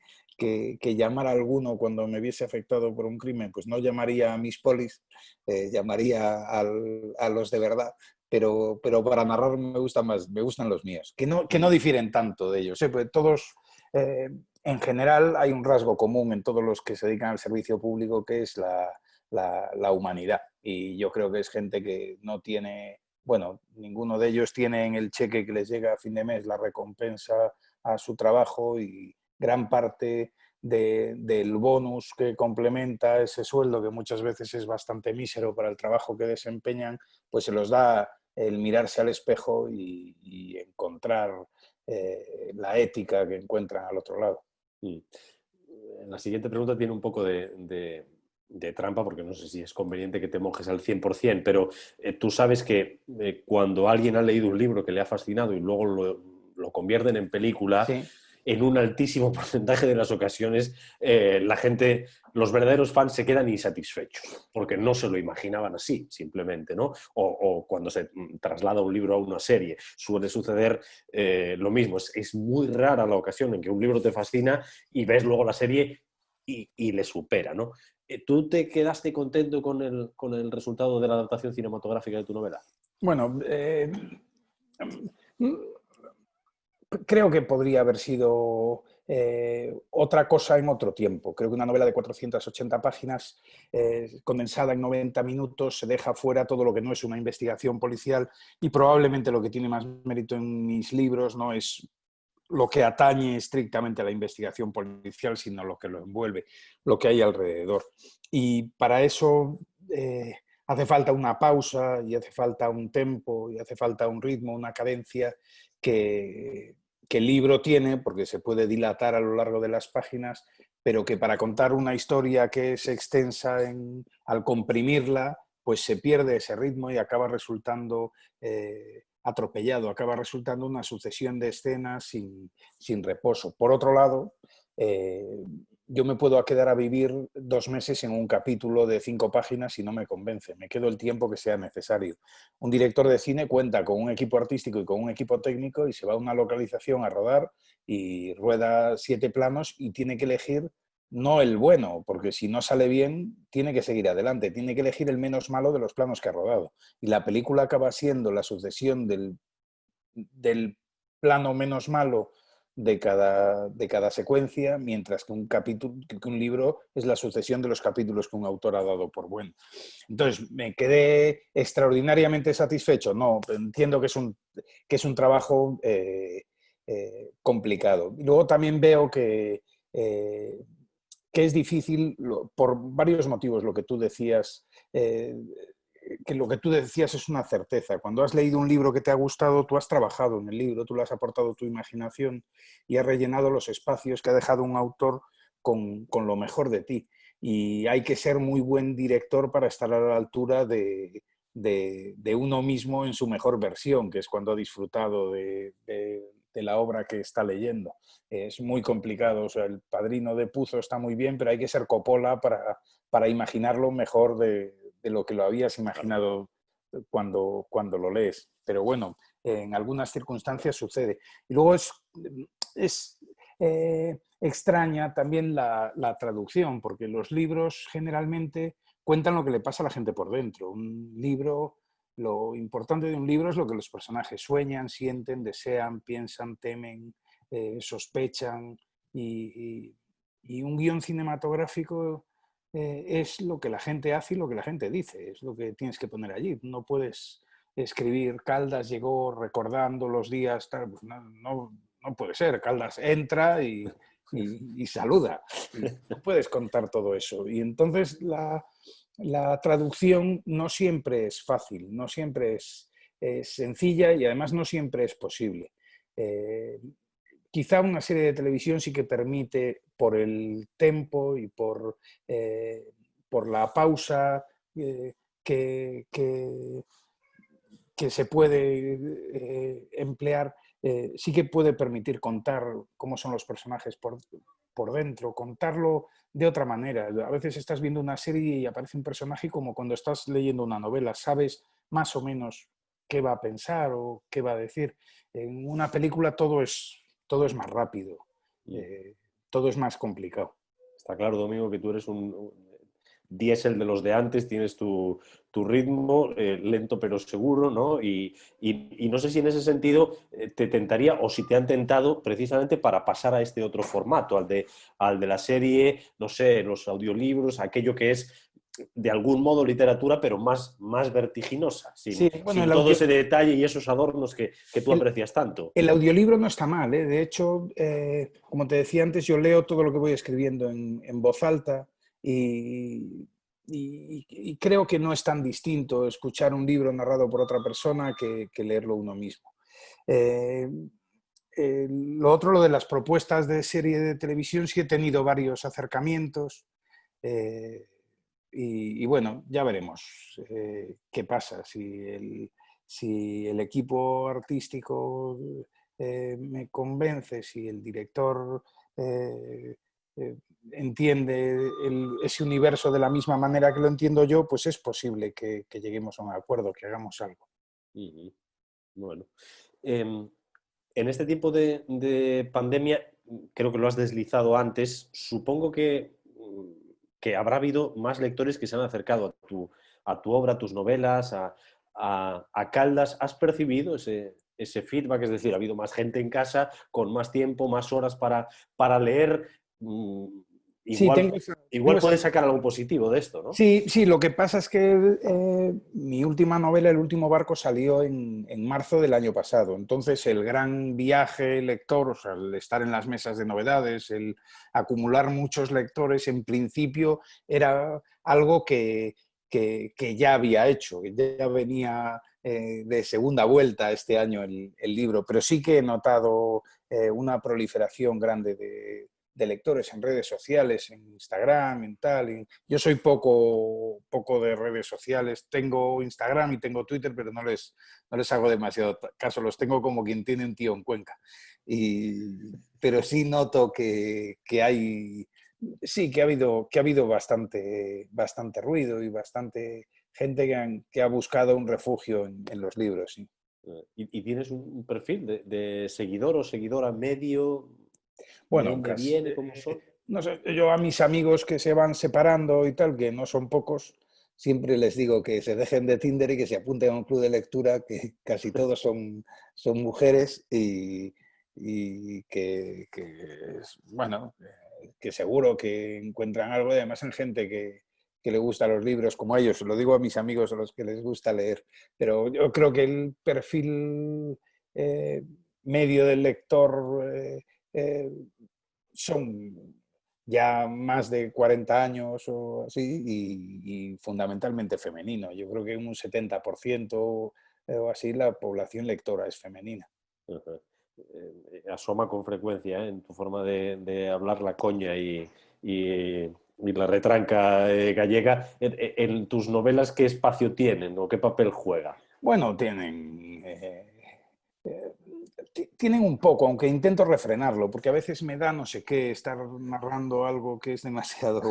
llamar a alguno cuando me viese afectado por un crimen, pues no llamaría a mis polis, llamaría a los de verdad, pero para narrar me gustan los míos, que no difieren tanto de ellos. Pues todos, en general, hay un rasgo común en todos los que se dedican al servicio público, que es la humanidad. Y yo creo que es gente que no tiene, bueno, ninguno de ellos tiene en el cheque que les llega a fin de mes la recompensa a su trabajo, y gran parte del bonus que complementa ese sueldo, que muchas veces es bastante mísero para el trabajo que desempeñan, pues se los da el mirarse al espejo y encontrar la ética que encuentran al otro lado. La siguiente pregunta tiene un poco de trampa, porque no sé si es conveniente que te mojes al 100%, pero tú sabes que cuando alguien ha leído un libro que le ha fascinado y luego lo convierten en película, sí, en un altísimo porcentaje de las ocasiones la gente, los verdaderos fans se quedan insatisfechos, porque no se lo imaginaban así, simplemente, ¿no? O cuando se traslada un libro a una serie, suele suceder lo mismo. Es muy rara la ocasión en que un libro te fascina y ves luego la serie y le supera, ¿no? ¿Tú te quedaste contento con el resultado de la adaptación cinematográfica de tu novela? Bueno, creo que podría haber sido otra cosa en otro tiempo. Creo que una novela de 480 páginas, condensada en 90 minutos, se deja fuera todo lo que no es una investigación policial, y probablemente lo que tiene más mérito en mis libros no es lo que atañe estrictamente a la investigación policial, sino lo que lo envuelve, lo que hay alrededor. Y para eso hace falta una pausa, y hace falta un tempo, y hace falta un ritmo, una cadencia que el libro tiene, porque se puede dilatar a lo largo de las páginas, pero que para contar una historia que es extensa, al comprimirla, pues se pierde ese ritmo y acaba resultando atropellado, acaba resultando una sucesión de escenas sin reposo. Por otro lado, yo me puedo quedar a vivir 2 meses en un capítulo de 5 páginas y no me convence, me quedo el tiempo que sea necesario. Un director de cine cuenta con un equipo artístico y con un equipo técnico y se va a una localización a rodar y rueda 7 planos y tiene que elegir no el bueno, porque si no sale bien, tiene que seguir adelante, tiene que elegir el menos malo de los planos que ha rodado. Y la película acaba siendo la sucesión del plano menos malo de cada secuencia, mientras que un libro es la sucesión de los capítulos que un autor ha dado por bueno. Entonces, ¿me quedé extraordinariamente satisfecho? No, entiendo que es un trabajo complicado. Y luego también veo que es difícil, por varios motivos, lo que tú decías, que lo que tú decías es una certeza. Cuando has leído un libro que te ha gustado, tú has trabajado en el libro, tú le has aportado tu imaginación y has rellenado los espacios que ha dejado un autor con lo mejor de ti. Y hay que ser muy buen director para estar a la altura de uno mismo en su mejor versión, que es cuando ha disfrutado de la obra que está leyendo. Es muy complicado. O sea, El Padrino de Puzo está muy bien, pero hay que ser Coppola para imaginarlo mejor de lo que lo habías imaginado cuando lo lees. Pero bueno, en algunas circunstancias sucede. Y luego extraña también la traducción, porque los libros generalmente cuentan lo que le pasa a la gente por dentro. Un libro, lo importante de un libro es lo que los personajes sueñan, sienten, desean, piensan, temen, sospechan, y un guión cinematográfico es lo que la gente hace y lo que la gente dice, es lo que tienes que poner allí. No puedes escribir Caldas llegó recordando los días, tal, pues no puede ser. Caldas entra y saluda. Y no puedes contar todo eso. Y entonces la traducción no siempre es fácil, no siempre es sencilla y además no siempre es posible. Quizá una serie de televisión sí que permite, por el tempo y por la pausa que se puede emplear, sí que puede permitir contar cómo son los personajes por dentro, contarlo de otra manera. A veces estás viendo una serie y aparece un personaje como cuando estás leyendo una novela, sabes más o menos qué va a pensar o qué va a decir. En una película todo es más rápido, todo es más complicado. Está claro, Domingo, que tú eres un diésel de los de antes, tienes tu ritmo, lento pero seguro, ¿no? Y no sé si en ese sentido te tentaría, o si te han tentado precisamente para pasar a este otro formato, al de la serie, no sé, los audiolibros, aquello que es de algún modo literatura, pero más vertiginosa, sin todo ese detalle y esos adornos que tú aprecias tanto. El audiolibro no está mal, ¿eh? De hecho, como te decía antes, yo leo todo lo que voy escribiendo en voz alta y creo que no es tan distinto escuchar un libro narrado por otra persona que leerlo uno mismo. Lo otro, lo de las propuestas de serie de televisión, sí he tenido varios acercamientos. Y bueno, ya veremos qué pasa. Si el equipo artístico me convence, si el director entiende ese universo de la misma manera que lo entiendo yo, pues es posible que lleguemos a un acuerdo, que hagamos algo. Bueno. En este tiempo de pandemia, creo que lo has deslizado antes, supongo que habrá habido más lectores que se han acercado a tu obra, a tus novelas, a Caldas. ¿Has percibido ese feedback? Es decir, ¿ha habido más gente en casa, con más tiempo, más horas para leer? Igual puedes sacar algo positivo de esto, ¿no? Sí, lo que pasa es que mi última novela, El último barco, salió en marzo del año pasado. Entonces, el gran viaje lector, o sea, el estar en las mesas de novedades, el acumular muchos lectores, en principio era algo que ya había hecho, que ya venía de segunda vuelta este año el libro, pero sí que he notado una proliferación grande de lectores en redes sociales, en Instagram, en tal. Yo soy poco de redes sociales. Tengo Instagram y tengo Twitter, pero no les hago demasiado caso. Los tengo como quien tiene un tío en Cuenca. Pero sí noto que hay... Sí, que ha habido bastante ruido y bastante gente que ha buscado un refugio en los libros. Sí. ¿Y tienes un perfil de seguidor o seguidora medio? Bueno, no sé, yo a mis amigos que se van separando y tal, que no son pocos, siempre les digo que se dejen de Tinder y que se apunten a un club de lectura, que casi todos son mujeres y que bueno, que seguro que encuentran algo, y además en gente que le gusta los libros como a ellos. Lo digo a mis amigos a los que les gusta leer, pero yo creo que el perfil medio del lector son ya más de 40 años o así y fundamentalmente femenino. Yo creo que un 70% o así la población lectora es femenina. Asoma con frecuencia en tu forma de hablar la coña y la retranca gallega. ¿En tus novelas qué espacio tienen o qué papel juega? Bueno, tienen un poco, aunque intento refrenarlo, porque a veces me da no sé qué estar narrando algo que es demasiado...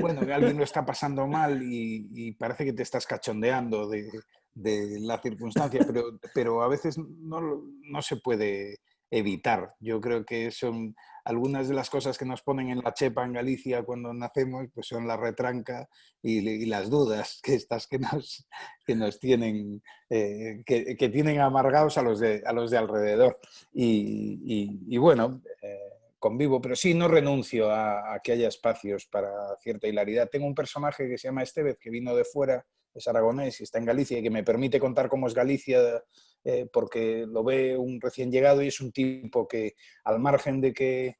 bueno, que alguien lo está pasando mal y parece que te estás cachondeando de la circunstancia, pero a veces no se puede evitar. Yo creo que son algunas de las cosas que nos ponen en la chepa en Galicia cuando nacemos, pues son la retranca y las dudas que nos tienen, que tienen amargados a los de alrededor. Y bueno, convivo, pero sí, no renuncio a que haya espacios para cierta hilaridad. Tengo un personaje que se llama Estevez, que vino de fuera, es aragonés y está en Galicia, y que me permite contar cómo es Galicia, porque lo ve un recién llegado y es un tipo que, al margen de que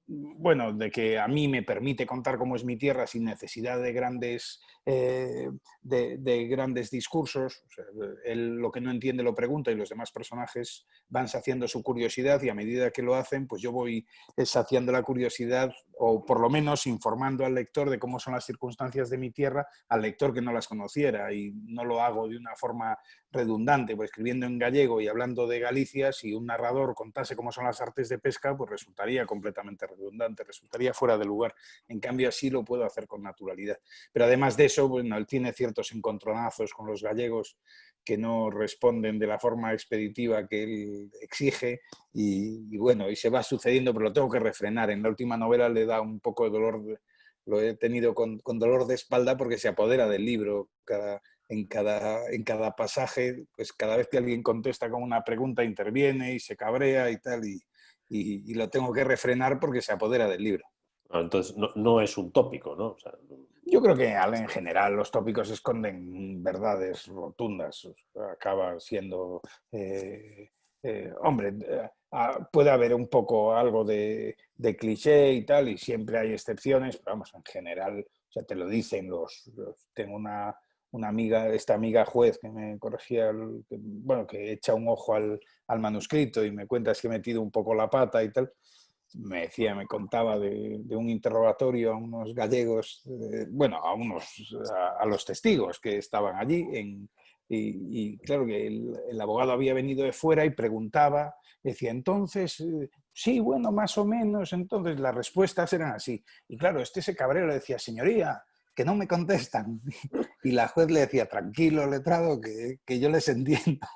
bueno, de que a mí me permite contar cómo es mi tierra sin necesidad de grandes, de grandes discursos. O sea, él lo que no entiende lo pregunta y los demás personajes van saciando su curiosidad, y a medida que lo hacen, pues yo voy saciando la curiosidad, o por lo menos informando al lector de cómo son las circunstancias de mi tierra, al lector que no las conociera, y no lo hago de una forma redundante, pues escribiendo en gallego y hablando de Galicia. Si un narrador contase cómo son las artes de pesca, pues resultaría completamente redundante, resultaría fuera de lugar. En cambio, así lo puedo hacer con naturalidad. Pero además de eso, bueno, él tiene ciertos encontronazos con los gallegos que no responden de la forma expeditiva que él exige, y bueno, y se va sucediendo, pero lo tengo que refrenar. En la última novela le da un poco de dolor, lo he tenido con dolor de espalda, porque se apodera del libro. En cada pasaje, pues cada vez que alguien contesta con una pregunta, interviene y se cabrea y tal, y lo tengo que refrenar porque se apodera del libro. Entonces, no es un tópico, ¿no? O sea, yo creo que en general los tópicos esconden verdades rotundas. O sea, acaba siendo... hombre, puede haber un poco algo de cliché y tal, y siempre hay excepciones, pero vamos, en general, o sea, te lo dicen tengo una amiga, esta amiga juez que me corregía, bueno, que echa un ojo al manuscrito y me cuenta que he metido un poco la pata y tal. Me contaba de un interrogatorio a unos gallegos, bueno, a los testigos que estaban allí, y claro que el abogado había venido de fuera y preguntaba, decía, entonces, sí, bueno, más o menos, entonces las respuestas eran así. Y claro, ese cabrero le decía, señoría, que no me contestan. Y la juez le decía, tranquilo, letrado, que yo les entiendo.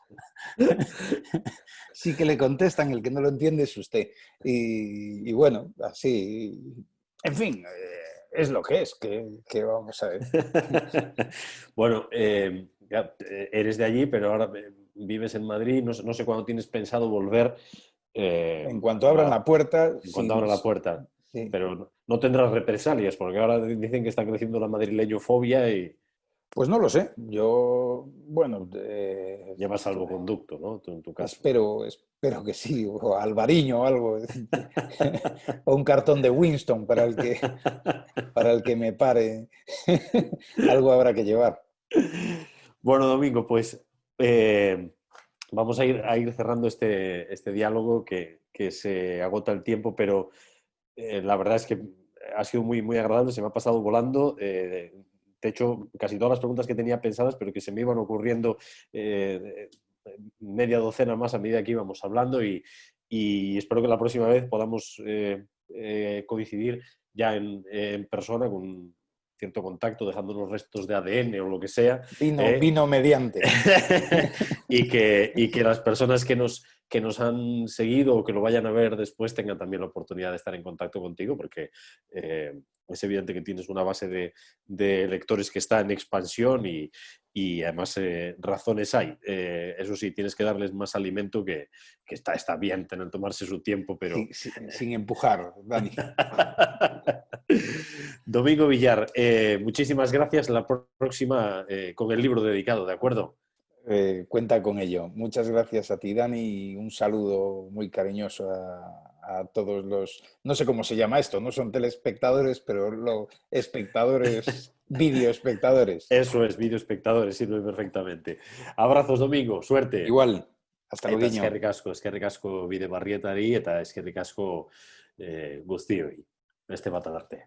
Sí que le contestan, el que no lo entiende es usted. Y bueno, así, en fin, es lo que es, que vamos a ver. Bueno, eres de allí, pero ahora vives en Madrid, no sé cuándo tienes pensado volver. En cuanto abran la puerta... En cuanto abran la puerta. Sí. Pero no tendrás represalias, porque ahora dicen que está creciendo la madrileñofobia y... Pues no lo sé. Yo, bueno... llevas salvoconducto, ¿no? En tu caso. Espero que sí, o Alvariño o algo. O un cartón de Winston para el que me pare. Algo habrá que llevar. Bueno, Domingo, pues vamos a ir cerrando este diálogo que se agota el tiempo, pero la verdad es que ha sido muy, muy agradable, se me ha pasado volando. De hecho, casi todas las preguntas que tenía pensadas, pero que se me iban ocurriendo media docena más a medida que íbamos hablando, y espero que la próxima vez podamos coincidir ya en persona, con cierto contacto, dejándonos restos de ADN o lo que sea. Vino mediante. y que las personas que nos han seguido o que lo vayan a ver después tengan también la oportunidad de estar en contacto contigo, porque es evidente que tienes una base de lectores que está en expansión, y además razones hay. Eso sí, tienes que darles más alimento, que está bien tomarse su tiempo, pero... Sin empujar, Dani. Domingo Villar, muchísimas gracias. La próxima con el libro dedicado, ¿de acuerdo? Cuenta con ello. Muchas gracias a ti, Dani, y un saludo muy cariñoso a todos los... No sé cómo se llama esto, no son telespectadores, pero espectadores, videoespectadores. Eso es, videoespectadores, sirve perfectamente. Abrazos, Domingo, suerte. Igual, hasta luego. Eskerrik asko bide barrietari, eta eskerrik asko guztioi. Beste bat arte.